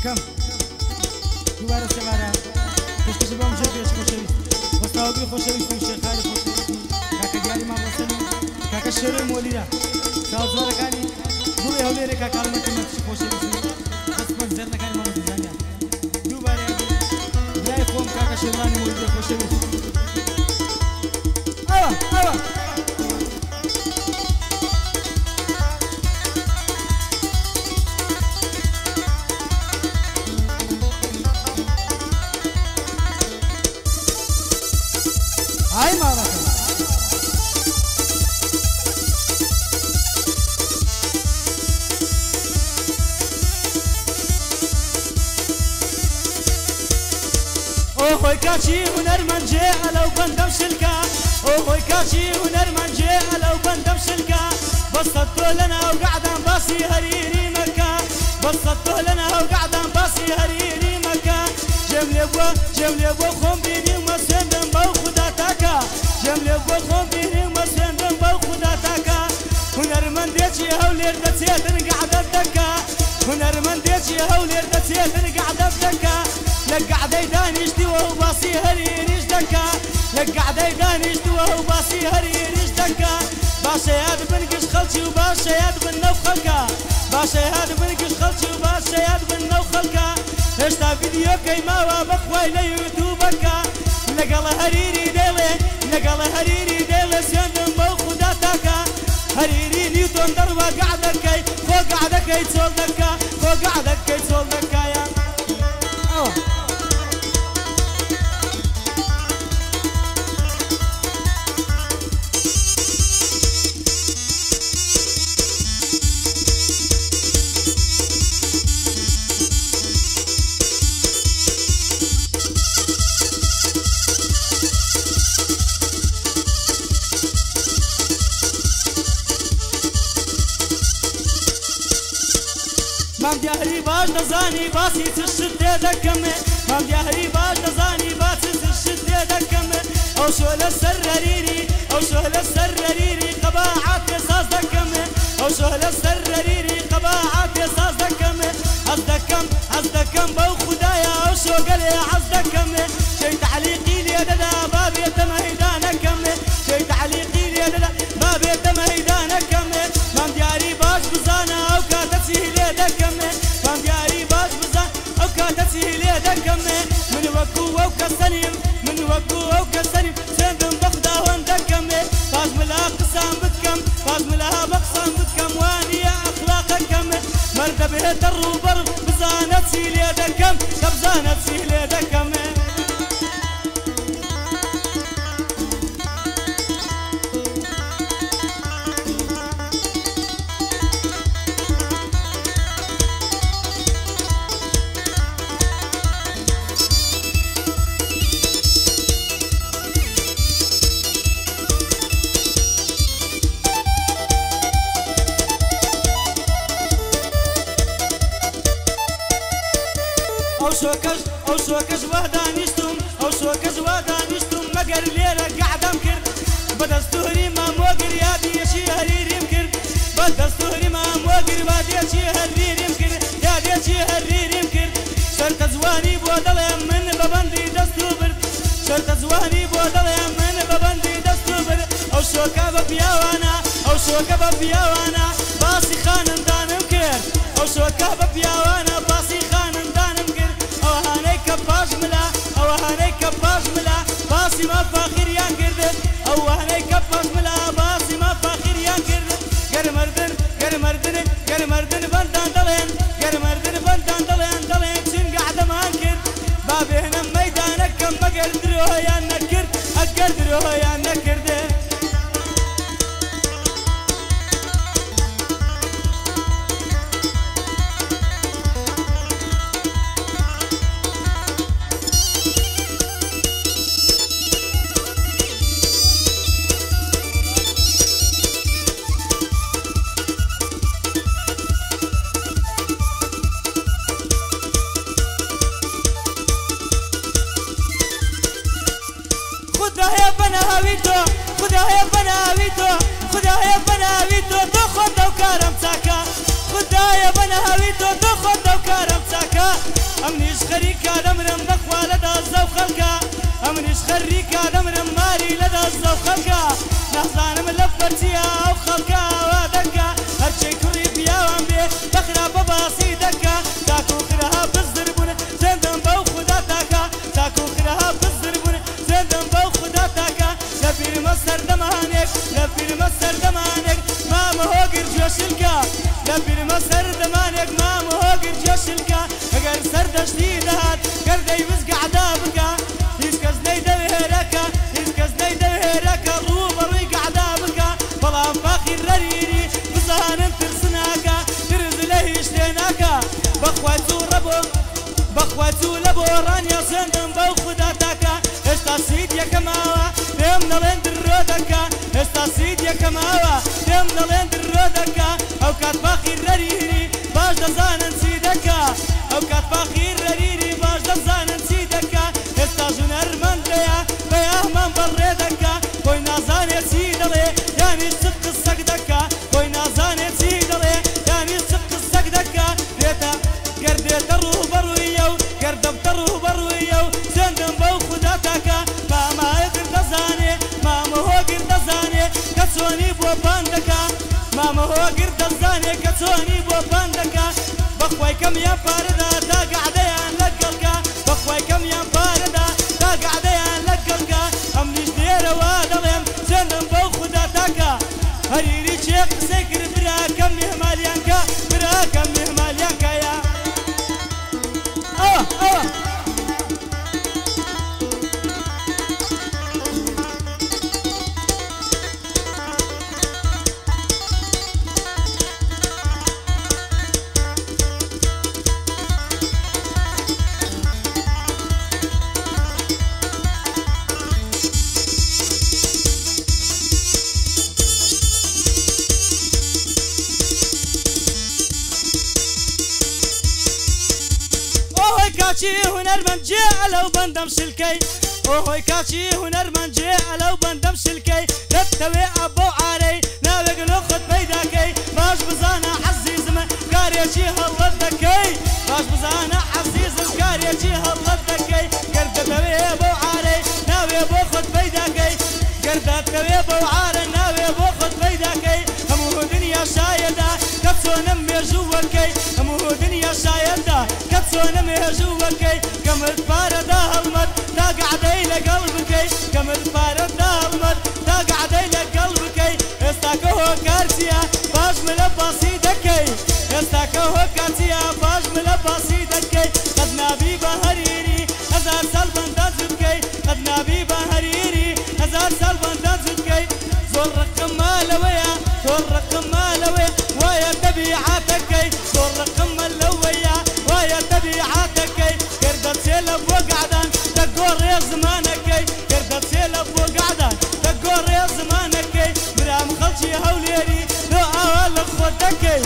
أكم دوباره سواره تشکیش بام جدیش خوشی مستعدی خوشی فیش خالی خوشی کاک دیاری ما وصلی کاک شروع مولیدا سازوار کانی دوباره هولیره کاک علمت مت خوشی قسمت زرنا کانی ما مزانیا دوباره جای قوم کاک شروعانی مولیدا خوشی آوا هاي ماما اوه كاشي هنرمن جاء لو بندم شلكا اوه كاشي هنرمن جاء لو بندم شلكا بسطوا لنا وقعدا باصي هريري مكة بسطوا لنا وقعدا باصي هريري مكة جملي بو خم بيني ومسندم بو خدا تاكا جملي بو خم بيني ومسندم بو خدا تاكا هنرمن ديتي هولير دتيتن قعدة دكا هنرمن ديتي هولير دتيتن قعدة دكا لقعدي دانيشتي وهو باصي هريريش دكا لقعدي دانيشتي وهو باصي هريريش دكا باشا ياد بنقش خلشي وباشا ياد بنو خلقا باشا ياد بنقش خلشي وباشا ياد بنو خلقا هشتا فيديو كيما وبخوي ليوتيوبكا لقال هريري ديلي لقال هريري ديلي سيندم بو خدا تاكا هريري نيوتن دربا قعدكي فوق قعدكي تسول دكا فوق قعدكي تسول دكا يا مام جهري باش نزاني باسي تشد دكمه مام جهري باش نزاني باسي تشد دكمه او شول السرريري او شول السرريري قباعات قصاص دكمه او شول السرريري قباعات قصاص دكمه أصدكم بو خدايا او شو قال عصدكمه شي تعليقي لي ددا بابي تمهيدانكمه شي تعليقي لي ددا بابي تمهيدانكمه مام جهري باش بزانا او كاتسي دكمه فام جاري باش بزان او كاتسي لي دكمه من وكو او كسليم من وكو او كسليم سندم بخدا وان دكمه فاز ملا قسام بكم فاز ملا بقسام بكم واني اخلاقكم مرد به الروبر بزانتي لي دكم بزانتي لي دكمه او شوكش وهدانيشتم او شوكش وهدانيشتم مقر ليلة قاعدة مكر بدستوري ما موقر يا ديشي هريري مكر بدستوري ما موقر ما ديشي هريري مكر يا ديشي هريري مكر شرط زواني بودل من ببندي دستوبر شرط زواني بودل من ببندي دستوبر او شوكا ببياوانا او شوكا ببياوانا باسي خانم دانم كر او شوكا ببياوانا باسي خانم دانم كر او هاني كباش ملا باسي ما فاخر يان كرد او هاني كباش ملا باسي ما فاخر يان كرد غير مردن بندان دلين غير مردن بندان دلين سن قاعده ما انكر بابي هنا ميدانك كم اقدروا يا نكر اقدروا يا نكر خدايا بناويتو خدايا بناويتو خدايا بناويتو تاخذ وكرم ساكا خدايا بناويتو تاخذ وكرم ساكا خريكا دمرم بخوا لدى الزو خلقا أمنيش خريكا دمرم ماري لدى الزو خلقا نحزانم لبرتيا أو خلقا ودكا هرشي كوري بياوان بي بخرا بباسي دكا تاكو خرها بزربون زندن بو خدا تاكا تاكو خرها بزربون زندن بو خدا تاكا لبير مصر دمانك لبير مصر دمانك ما مهوغر جوشلكا لبير مصر دمانك ما مهوغر جوشلكا اگر سردشتي دهات كردي وزق عذابكا هيسكز نيدا وهيركا هيسكز نيدا وهيركا روبروي قعدابكا بلان فاخر رريري بزهان ترسناكا ترزلهي شتيناكا بخواتو ربو بخواتو لبو رانيا سندن بو خدا تاكا اشتا سيد يا كماوا ديمنا لين درودكا اشتا سيد يا كماوا ديمنا لين درودكا او كات فاخر رريري باش دزانن سيدكا او كات فاخر رريري باش دزانن سيدكا اشتا جنر من ليا بياه من بردكا كوي نازاني سيدلي يعني سبق السقدكا كوي نازاني سيدلي يعني سبق السقدكا ديتا قرديت الروبرويو قردب الروبرويو زندن بو خداتكا ما يقرد زاني ما هو قرد زاني كتسوني بو باندكا ما هو قرد زاني كتسوني بو باندكا بخوي كم يا فاردا دا قعديان لقلقا بخوي كم يا فاردا دا قعديان لقلقا امنيش دير وادلم زندن بو خداتكا هريري شيخ سكر برا كم مهماليانكا برا كم مهماليانكا يا كاتشي هنرمند جاء لو بندم سلكي اوهوي كاتشي هنرمند جاء لو بندم سلكي نتوي ابو عاري ناوي ناخذ بيداكي باش بزانا عزيز كاريتي هلدكي باش بزانا عزيز كاريتي هلدكي قرد توي ابو عاري ناوي باخذ بيداكي قرد توي ابو عاري ناوي باخذ بيداكي همو دنيا شايده كتسونم جوكي همو دنيا شايده كتسونم جوكي كم الفارده هلمت تا قعدي لقلبكي كم الفارده هلمت تا قعدي لقلبكي استاكوه كارتيا باش ملبسي دكي استاكوه كارتيا باش ملبسي دكي قد نبي بهريري هزار سلبن دزبكي قد نبي بهريري هزار سلبن دزبكي زور رقم مالويا زور رقم مالويا ويا تبيعاتكي زور رقم مالويا ويا تبيعاتكي قردت سيلب وقعدان تقور يا زمانكي قردت سيلب وقعدان تقور يا زمانكي برام خلشي هوليري لو اول خدكي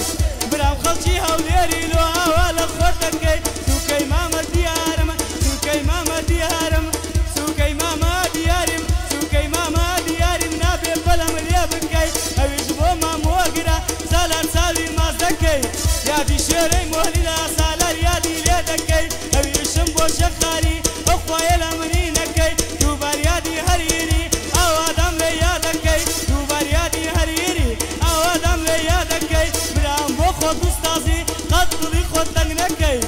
برام خلشي هوليري لو اول خدكي سوكي ماما ديارم سوكي ماما ديارم سوكي ماما ديارم سوكي ماما ديارم نابي بلم ليبكي اويش بو مامو وقرا سالار سالي مازدكي يا دي شيري مهلنا سالار يا دي ليدكي اويشم بو شخاري اخوة الامرينكي دوبار يا دي هريري او ادم ليادكي دوبار يا دي هريري او ادم ليادكي برام بو خود استازي قدري خود لنكي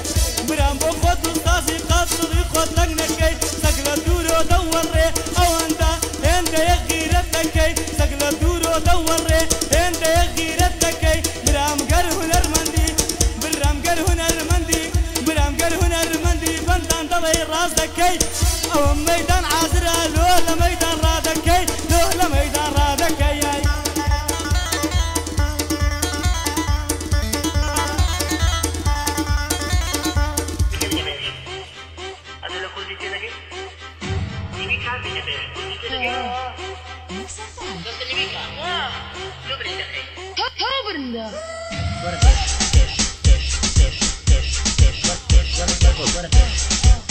برام بو خود استازي قدري خود لنكي سقل دورو دوري او انت يغيرتكي سقل دورو دوري انت يغيرتكي برام قر هنرمندي برام قر هنرمندي برام قر هنرمندي بندان ضلي راس دكي او ميدان عازرة لو لميدان رادكي لو لميدان رادكي What a fish, fish, fish, fish, fish, what a fish, what a fish, what a fish.